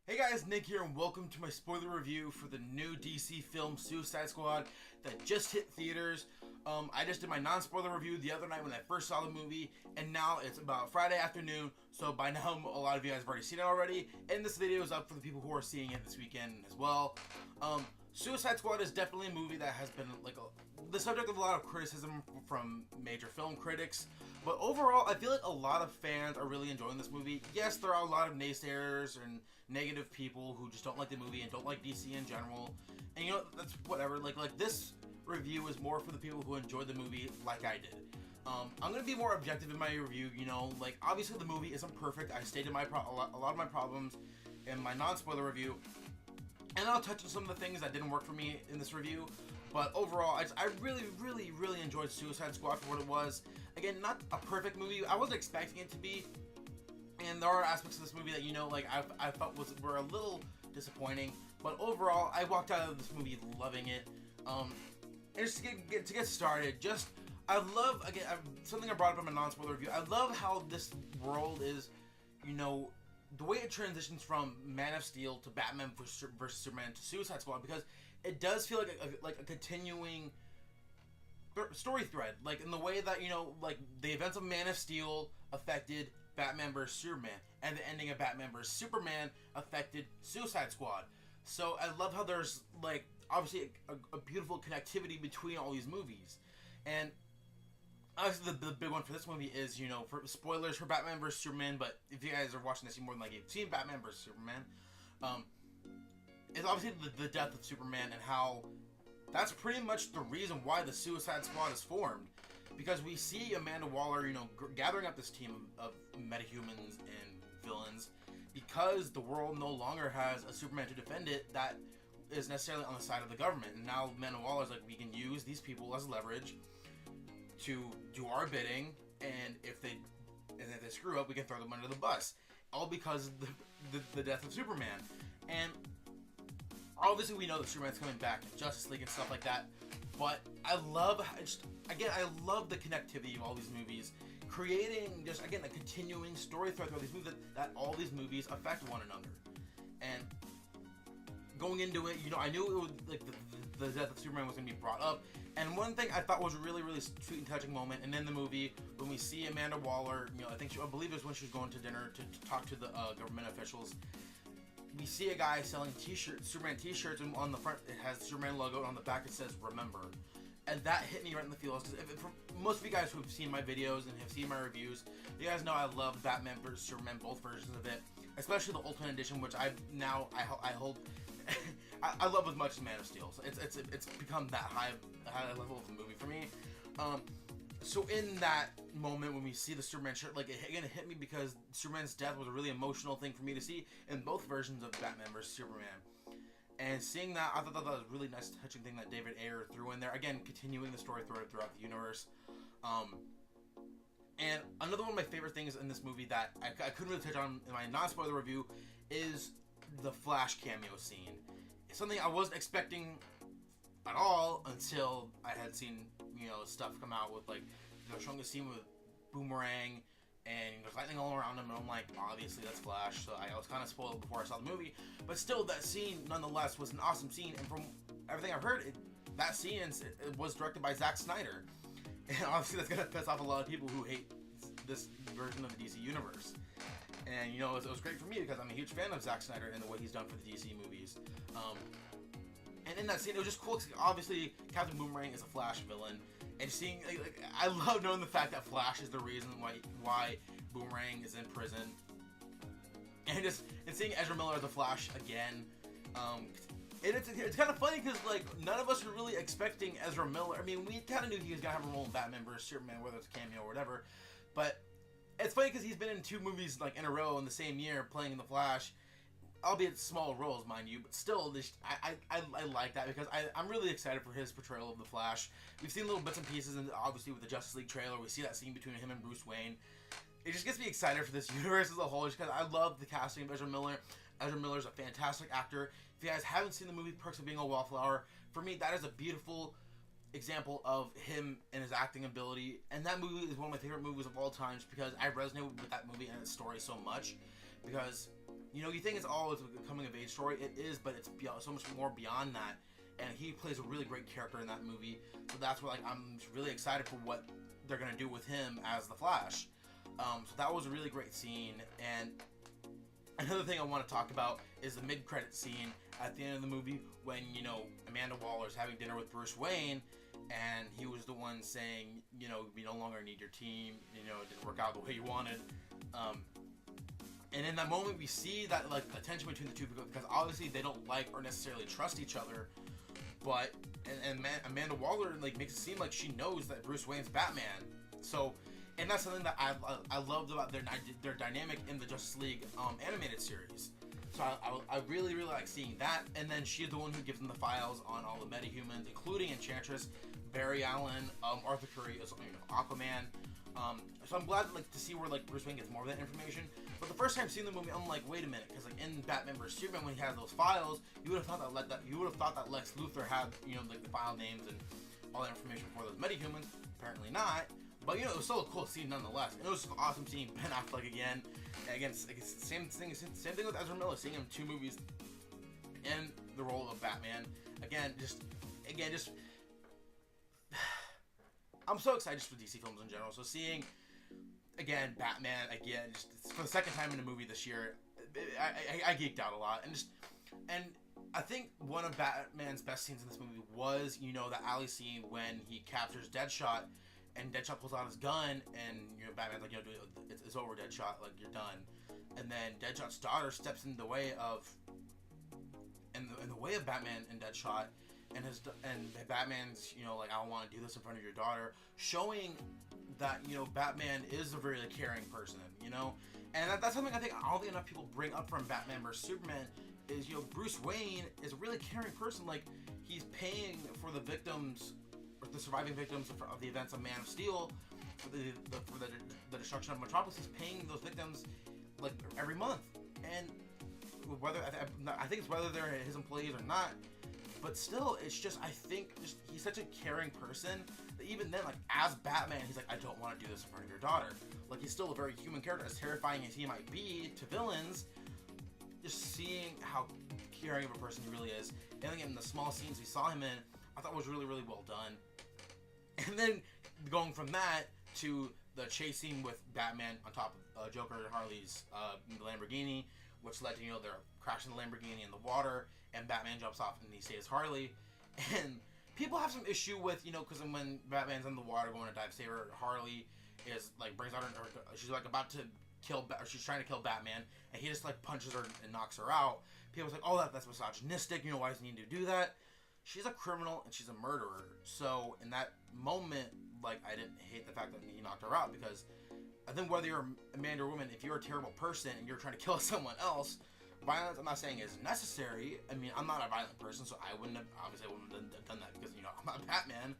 Hey guys, Nick here, and welcome to my spoiler review for the new DC film Suicide Squad that just hit theaters. I just did my non-spoiler review the other night when I first saw the movie, and now it's about Friday afternoon, so by now a lot of you guys have already seen it already, and this video is up for the people who are seeing it this weekend as well. Suicide Squad is definitely a movie that has been the subject of a lot of criticism from major film critics, but overall I feel like a lot of fans are really enjoying this movie. Yes, there are a lot of naysayers and negative people who just don't like the movie and don't like DC in general, and you know, that's whatever. Like this review is more for the people who enjoyed the movie like I did. I'm gonna be more objective in my review. You know, like obviously the movie isn't perfect. I stated a lot of my problems in my non-spoiler review, and I'll touch on some of the things that didn't work for me in this review. But overall, I really enjoyed Suicide Squad for what it was. Again, not a perfect movie. I wasn't expecting it to be, and there are aspects of this movie that, you know, like I felt were a little disappointing. But overall, I walked out of this movie loving it. And just to get started, I love, again, something I brought up in my non-spoiler review. I love how this world is, you know, the way it transitions from Man of Steel to Batman versus Superman to Suicide Squad, because it does feel like a continuing story thread, like in the way that, you know, like the events of Man of Steel affected Batman vs Superman, and the ending of Batman vs Superman affected Suicide Squad. So I love how there's, like, obviously a beautiful connectivity between all these movies. And obviously the big one for this movie is, you know, for spoilers for Batman vs Superman, but if you guys are watching this, you more than likely have seen Batman vs Superman. It's obviously the death of Superman, and how that's pretty much the reason why the Suicide Squad is formed, because we see Amanda Waller, you know, gathering up this team of metahumans and villains, because the world no longer has a Superman to defend it that is necessarily on the side of the government. And now Amanda Waller's like, we can use these people as leverage to do our bidding, and if they screw up, we can throw them under the bus, all because of the death of Superman. And obviously we know that Superman's coming back in Justice League and stuff like that, but I love the connectivity of all these movies, creating just, again, a continuing story thread throughout these movies, that all these movies affect one another. And going into it, you know, I knew it was like the death of Superman was going to be brought up. And one thing I thought was a really sweet and touching moment, and in the movie, when we see Amanda Waller, you know, I believe it was when she was going to dinner to talk to the government officials, we see a guy selling t-shirts, Superman t-shirts, and on the front it has the Superman logo, and on the back it says "Remember," and that hit me right in the feels. Because for most of you guys who have seen my videos and have seen my reviews, you guys know I love Batman vs Superman, both versions of it, especially the Ultimate Edition, which I hold. I love as much as Man of Steel. So it's become that high level of the movie for me. So in that moment when we see the Superman shirt, like, it hit me because Superman's death was a really emotional thing for me to see in both versions of Batman vs Superman. And seeing that, I thought that was a really nice, touching thing that David Ayer threw in there. Again, continuing the story throughout the universe. And another one of my favorite things in this movie that I couldn't really touch on in my non-spoiler review is the Flash cameo scene. It's something I wasn't expecting at all until I had seen, you know, stuff come out with, like, they're showing a scene with Boomerang and there's lightning all around him, and I'm like, obviously that's Flash. So I was kind of spoiled before I saw the movie, but still, that scene nonetheless was an awesome scene. And from everything I've heard, that scene it was directed by Zack Snyder, and obviously that's gonna piss off a lot of people who hate this version of the DC universe. And, you know, it was great for me because I'm a huge fan of Zack Snyder and the way he's done for the DC movies. And in that scene, it was just cool because obviously Captain Boomerang is a Flash villain, and seeing, like, I love knowing the fact that Flash is the reason why Boomerang is in prison, and seeing Ezra Miller as the Flash again. And it's kind of funny because, like, none of us were really expecting Ezra Miller. I mean, we kind of knew he was gonna have a role in Batman vs Superman, whether it's a cameo or whatever, but it's funny because he's been in 2 movies, like, in a row in the same year playing the Flash, albeit small roles, mind you, but still, I like that because I'm really excited for his portrayal of the Flash. We've seen little bits and pieces, and obviously with the Justice League trailer, we see that scene between him and Bruce Wayne. It just gets me excited for this universe as a whole, just because I love the casting of Ezra Miller. Ezra Miller's a fantastic actor. If you guys haven't seen the movie Perks of Being a Wallflower, for me, that is a beautiful example of him and his acting ability, and that movie is one of my favorite movies of all time, just because I resonate with that movie and its story so much, because You know, you think it's all a coming of age story. It is, but it's so much more beyond that. And he plays a really great character in that movie. So that's where, like, I'm really excited for what they're gonna do with him as the Flash. So that was a really great scene. And another thing I want to talk about is the mid-credit scene at the end of the movie when, you know, Amanda Waller's having dinner with Bruce Wayne, and he was the one saying, you know, we no longer need your team, you know, it didn't work out the way you wanted. And in that moment, we see that, like, the tension between the two, because obviously they don't like or necessarily trust each other. But Amanda Waller, like, makes it seem like she knows that Bruce Wayne's Batman. So, and that's something that I loved about their dynamic in the Justice League animated series. So I really like seeing that. And then she's the one who gives them the files on all the metahumans, including Enchantress, Barry Allen, Arthur Curry, as you know, Aquaman. So I'm glad, like, to see where, like, Bruce Wayne gets more of that information. But the first time seeing the movie, I'm like, wait a minute, because, like, in Batman vs Superman, when he has those files, you would have thought that Lex Luthor had, you know, like, the file names and all that information for those metahumans. Apparently not. But, you know, it was still a cool scene nonetheless. And it was awesome seeing Ben Affleck again. Same thing with Ezra Miller, seeing him 2 movies in the role of Batman. Again, just I'm so excited just for DC films in general. So seeing, again, Batman again, just for the second time in a movie this year, I geeked out a lot. And I think one of Batman's best scenes in this movie was, you know, the alley scene when he captures Deadshot, and Deadshot pulls out his gun, and, you know, Batman's like, you know, it's over, Deadshot, like, you're done. And then Deadshot's daughter steps in the way of, in the way of Batman and Deadshot, and Batman's, you know, like, I don't want to do this in front of your daughter, showing that, you know, Batman is a very caring person, you know. And that's something I think I don't think enough people bring up from Batman vs Superman is, you know, Bruce Wayne is a really caring person. Like, he's paying for the victims, or the surviving victims of the events of Man of Steel, for the destruction of Metropolis. He's paying those victims, like, every month. And whether I think it's whether they're his employees or not, but still, it's just, I think, just he's such a caring person that even then, like, as Batman, he's like, I don't want to do this in front of your daughter. Like, he's still a very human character, as terrifying as he might be to villains. Just seeing how caring of a person he really is, and again, the small scenes we saw him in, I thought was really well done. And then going from that to the chase scene with Batman on top of Joker and Harley's Lamborghini, which led to, you know, they're crashing the Lamborghini in the water, and Batman jumps off and he saves Harley. And people have some issue with, you know, because when Batman's in the water going to dive save her, Harley is, like, brings out her, she's, like, about to kill, or she's trying to kill Batman, and he just, like, punches her and knocks her out. People's like, oh, that's misogynistic, you know, why does he need to do that? She's a criminal and she's a murderer. So in that moment, like, I didn't hate the fact that he knocked her out, because I think whether you're a man or a woman, if you're a terrible person and you're trying to kill someone else, violence, I'm not saying is necessary. I mean, I'm not a violent person, so I wouldn't have done that, because, you know, I'm not Batman.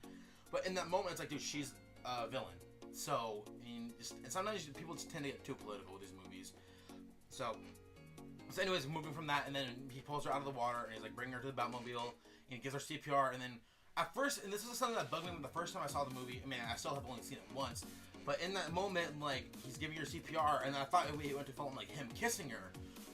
But in that moment, it's like, dude, she's a villain. So, I mean, and sometimes people just tend to get too political with these movies. So anyways, moving from that, and then he pulls her out of the water, and he's like, bring her to the Batmobile, and he gives her CPR, and then at first, and this is something that bugged me the first time I saw the movie. I mean, I still have only seen it once, but in that moment, like, he's giving her CPR, and I thought it went to film, like, him kissing her.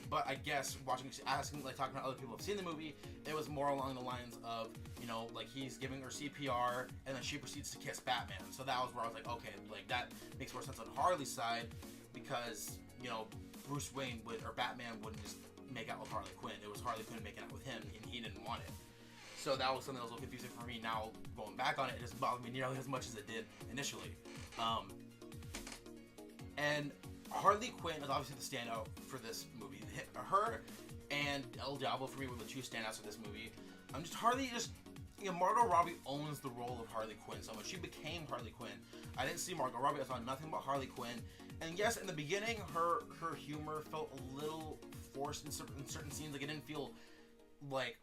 But I guess talking to other people who've seen the movie, it was more along the lines of, you know, like, he's giving her CPR, and then she proceeds to kiss Batman. So that was where I was like, okay, like, that makes more sense on Harley's side, because, you know, Bruce Wayne or Batman wouldn't just make out with Harley Quinn. It was Harley Quinn making out with him, and he didn't want it. So that was something that was a little confusing for me. Now, going back on it, it doesn't bother me nearly as much as it did initially. And Harley Quinn is obviously the standout for this movie. Her and El Diablo for me were the two standouts of this movie. You know, Margot Robbie owns the role of Harley Quinn so much. She became Harley Quinn. I didn't see Margot Robbie. I saw nothing but Harley Quinn. And yes, in the beginning, her humor felt a little forced in certain scenes. Like, it didn't feel like,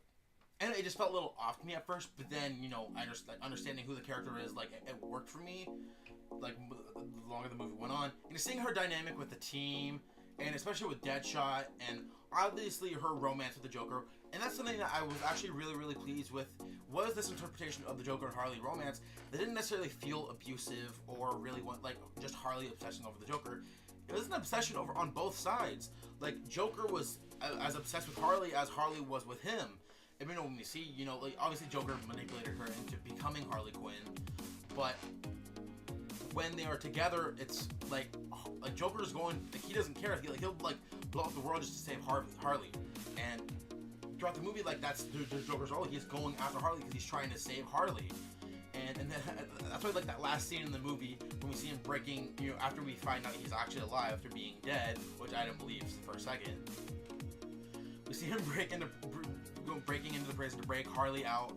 and it just felt a little off to me at first. But then, you know, understanding who the character is, like, it worked for me. Like, the longer the movie went on, and seeing her dynamic with the team, and especially with Deadshot, and obviously her romance with the Joker, and that's something that I was actually really pleased with, was this interpretation of the Joker and Harley romance that didn't necessarily feel abusive or really like just Harley obsessing over the Joker. It was an obsession on both sides. Like, Joker was as obsessed with Harley as Harley was with him. And you know, when we see, you know, like obviously Joker manipulated her into becoming Harley Quinn, but when they are together, it's like Joker's going, like, he doesn't care. He'll like blow up the world just to save Harley. And throughout the movie, like, that's the Joker's role. He's going after Harley because he's trying to save Harley. And then that's why, like, that last scene in the movie when we see him breaking, you know, after we find out he's actually alive after being dead, which I didn't believe for a second. We see him breaking into the prison to break Harley out,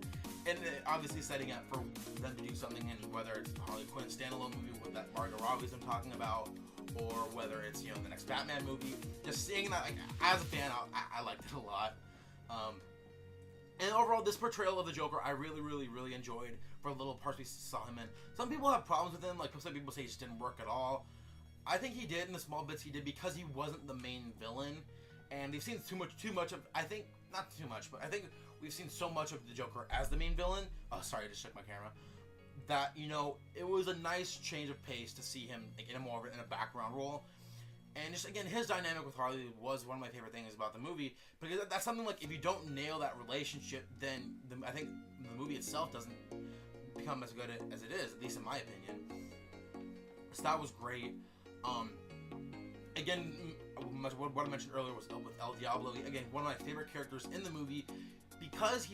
and obviously setting up for them to do something, and whether it's the Harley Quinn standalone movie with that Margot Robbie's I'm talking about, or whether it's, you know, the next Batman movie. Just seeing that, like, as a fan, I liked it a lot. And overall, this portrayal of the Joker, I really, really, really enjoyed for the little parts we saw him in. Some people have problems with him, like some people say he just didn't work at all. I think he did in the small bits he did because he wasn't the main villain, and they've seen too much of. I think not too much, but I think we've seen so much of the Joker as the main villain. Oh, sorry, I just shook my camera. That, you know, it was a nice change of pace to see him, like, in a background role. And just, again, his dynamic with Harley was one of my favorite things about the movie, because that's something, like, if you don't nail that relationship, then I think the movie itself doesn't become as good as it is, at least in my opinion. So that was great. Again, what I mentioned earlier was with El Diablo. Again, one of my favorite characters in the movie, because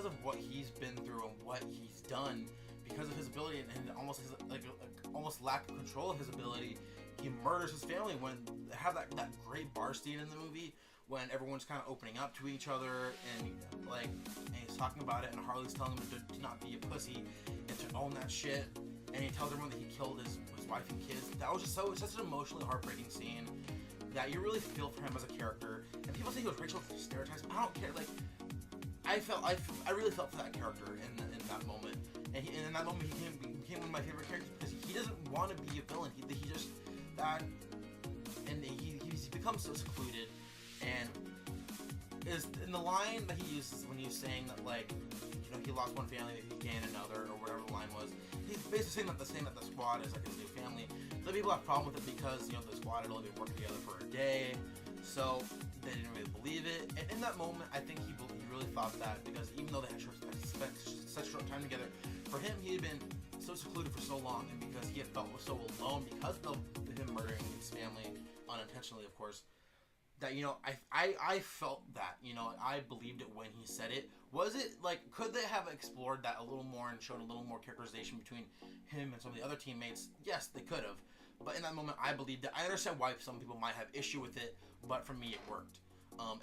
of what he's been through and what he's done, because of his ability and almost his almost lack of control of his ability. He murders his family when they have that great bar scene in the movie when everyone's kind of opening up to each other and he's talking about it, and Harley's telling him to not be a pussy and to own that shit, and he tells everyone that he killed his wife and kids. That was just such an emotionally heartbreaking scene that you really feel for him as a character. And people say he was racial stereotypes. I don't care. Like, I really felt for that character in that moment, and in that moment he became one of my favorite characters because he doesn't want to be a villain. He just that, and he's become so secluded, and is in the line that he uses when he's saying that, like, you know, he lost one family, he gained another, or whatever the line was. He's basically saying that the squad is like his new family. Some people have problem with it because, you know, the squad had only been working together for a day, so they didn't really believe it. And in that moment, I think he really thought that, because even though they had spent such short time together, for him, he had been so secluded for so long, and because he had felt so alone because of him murdering his family unintentionally, of course, that, you know, I felt that, you know, I believed it when he said it. Was it, like, could they have explored that a little more and shown a little more characterization between him and some of the other teammates? Yes, they could have, but in that moment, I believed it. I understand why some people might have issue with it, but for me, it worked.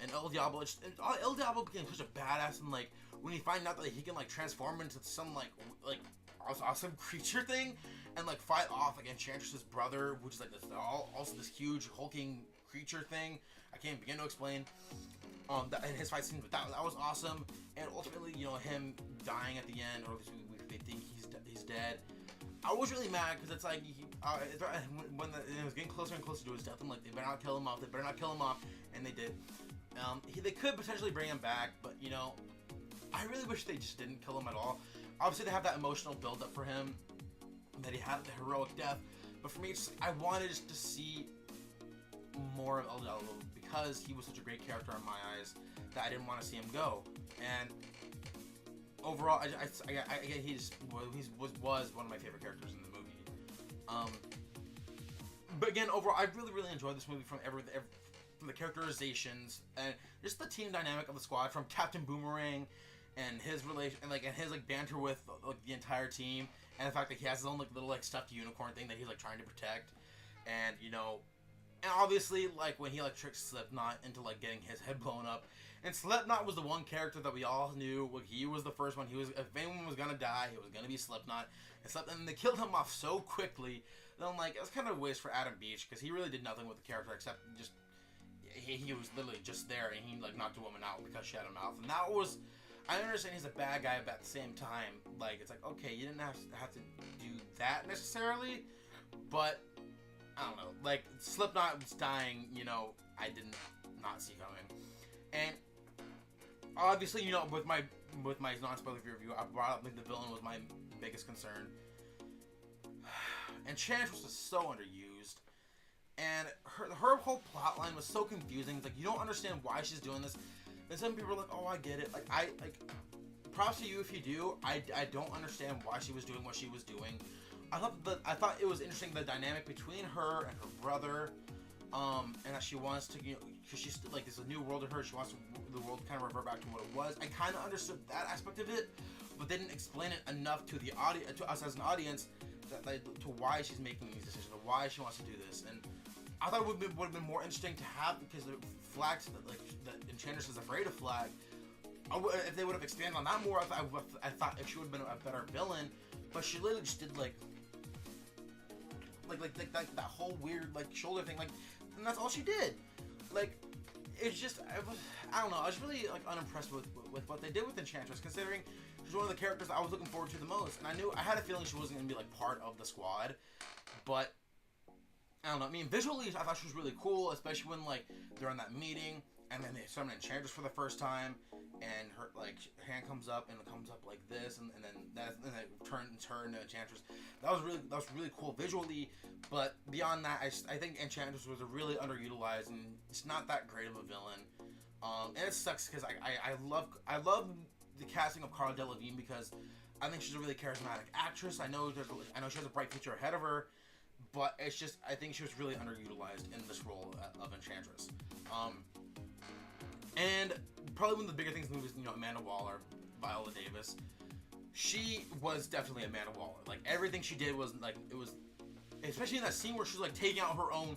And El Diablo became such a badass, and, like, when he find out that he can, like, transform into some, like awesome creature thing, and, like, fight off, like, Enchantress's brother, which is, like, also this huge hulking creature thing. I can't begin to explain. And his fight scene, that was awesome. And ultimately, you know, him dying at the end, or at least they think he's dead. I was really mad because it's like when it was getting closer and closer to his death, I'm like, they better not kill him off. They better not kill him off, and they did. They could potentially bring him back, but, you know, I really wish they just didn't kill him at all. Obviously, they have that emotional build-up for him, that he had the heroic death. But for me, I wanted just to see more of El Diablo because he was such a great character in my eyes that I didn't want to see him go. And overall, again, he was one of my favorite characters in the movie. But again, overall, I really, really enjoyed this movie from the characterizations and just the team dynamic of the squad, from Captain Boomerang and his relation and his banter with the entire team, and the fact that he has his own little stuffed unicorn thing that he's trying to protect, and, you know, and obviously when he tricks Slipknot into getting his head blown up. And Slipknot was the one character that we all knew. He was the first one. If anyone was gonna die, it was gonna be Slipknot. And they killed him off so quickly that I'm like, it was kind of a waste for Adam Beach, because he really did nothing with the character except just he was literally just there, and he knocked a woman out because she had a mouth. And that was, I understand he's a bad guy, but at the same time, it's okay, you didn't have to do that necessarily, but I don't know. Slipknot was dying, you know, I did not see coming. And obviously, you know, with my non-spoiler review, I brought up the villain was my biggest concern. And Enchantress was so underused. and her whole plot line was so confusing. It's like, you don't understand why she's doing this. And some people are like, oh, I get it. Like, props to you if you do. I don't understand why she was doing what she was doing. I thought it was interesting, the dynamic between her and her brother, and that she wants to, because she's like, there's a new world to her. She wants the world to kind of revert back to what it was. I kind of understood that aspect of it, but they didn't explain it enough to the audience, to us as an audience, to why she's making these decisions, or why she wants to do this. And I thought it would have been more interesting to have, because the Flag, like the Enchantress is afraid of Flag. If they would have expanded on that more, I thought she would have been a better villain. But she literally just did like that whole weird like shoulder thing, like, and that's all she did. Like, it's just, I don't know. I was really like unimpressed with what they did with Enchantress, considering she's one of the characters I was looking forward to the most. And I had a feeling she wasn't gonna be like part of the squad, but I don't know. I mean, visually, I thought she was really cool, especially when like they're in that meeting and then they summon Enchantress for the first time, and her like hand comes up and it comes up like this, and then it turns her into Enchantress. That was really cool visually. But beyond that, I think Enchantress was a really underutilized, and it's not that great of a villain. And it sucks because I love the casting of Cara Delevingne, because I think she's a really charismatic actress. I know she has a bright future ahead of her, but it's just, I think she was really underutilized in this role of Enchantress. And probably one of the bigger things in the movie is, Amanda Waller, Viola Davis. She was definitely Amanda Waller. Like, everything she did was like, it was, especially in that scene where she's like taking out her own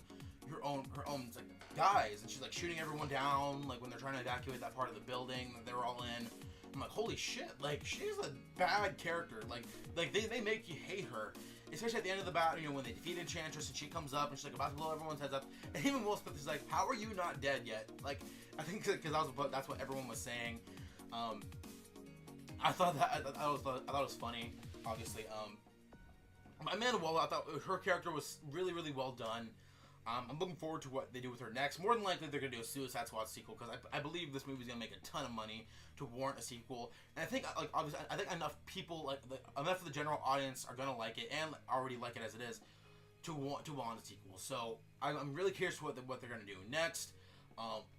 like guys, and she's like shooting everyone down, like when they're trying to evacuate that part of the building that they were all in. I'm like, holy shit, like, she's a bad character. Like they make you hate her. Especially at the end of the battle, when they defeat Enchantress and she comes up and she's like about to blow everyone's heads up, and even Will Smith is like, "How are you not dead yet?" Like, I think because that's what everyone was saying. I thought it was funny. Obviously, Amanda Waller, I thought her character was really, really well done. I'm looking forward to what they do with her next. More than likely, they're gonna do a Suicide Squad sequel, because I believe this movie's gonna make a ton of money to warrant a sequel. And I think, like, obviously, I think enough people, like, enough of the general audience are gonna like it, and already like it as it is, to want a sequel. So I'm really curious what they're gonna do next.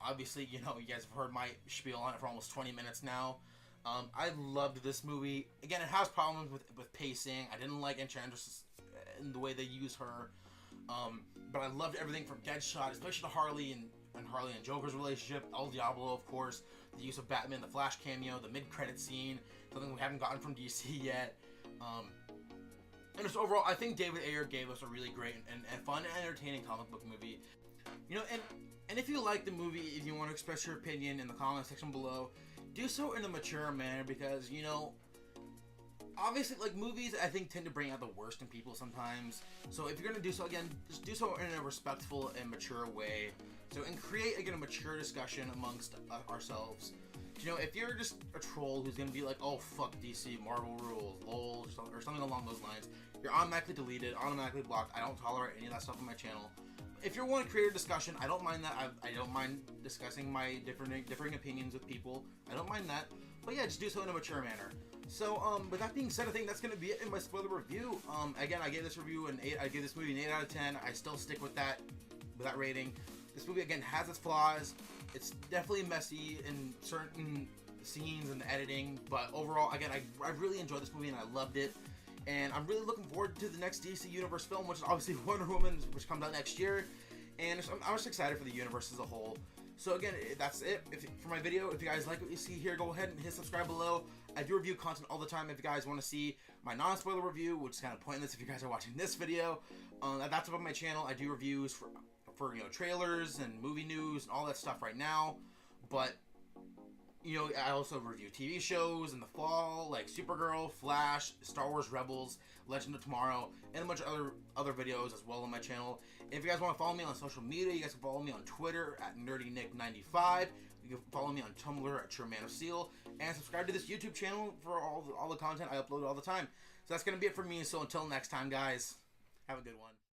Obviously, you guys have heard my spiel on it for almost 20 minutes now. I loved this movie. Again, it has problems with pacing. I didn't like Enchantress in the way they use her. But I loved everything from Deadshot, especially the Harley and Joker's relationship, El Diablo, of course, the use of Batman, the Flash cameo, the mid-credit scene, something we haven't gotten from DC yet. And just overall, I think David Ayer gave us a really great and fun and entertaining comic book movie. And if you like the movie, if you want to express your opinion in the comment section below, do so in a mature manner, because, obviously, like, movies, I think, tend to bring out the worst in people sometimes. So if you're going to do so, again, just do so in a respectful and mature way. So, and create, again, a mature discussion amongst ourselves. If you're just a troll who's going to be like, oh, fuck DC, Marvel rules, lol, or something along those lines, you're automatically deleted, automatically blocked. I don't tolerate any of that stuff on my channel. If you want to create a discussion, I don't mind that. I don't mind discussing my differing opinions with people. I don't mind that. But yeah, just do so in a mature manner. So, with that being said, I think that's going to be it in my spoiler review. Again, I gave this review an 8. I gave this movie an 8 out of 10. I still stick with that rating. This movie, again, has its flaws. It's definitely messy in certain scenes and the editing. But overall, again, I really enjoyed this movie and I loved it. And I'm really looking forward to the next DC Universe film, which is obviously Wonder Woman, which comes out next year. And I'm just excited for the universe as a whole. So again, that's it for my video. If you guys like what you see here, go ahead and hit subscribe below. I do review content all the time. If you guys want to see my non-spoiler review, which is kind of pointless if you guys are watching this video, that's up on my channel. I do reviews for trailers and movie news and all that stuff right now. But I also review TV shows in the fall, like Supergirl, Flash, Star Wars Rebels, Legend of Tomorrow, and a bunch of other videos as well on my channel. And if you guys want to follow me on social media, you guys can follow me on Twitter at NerdyNick95. You can follow me on Tumblr at TrueManOfSteel, and subscribe to this YouTube channel for all the content I upload all the time. So that's going to be it for me. So until next time, guys, have a good one.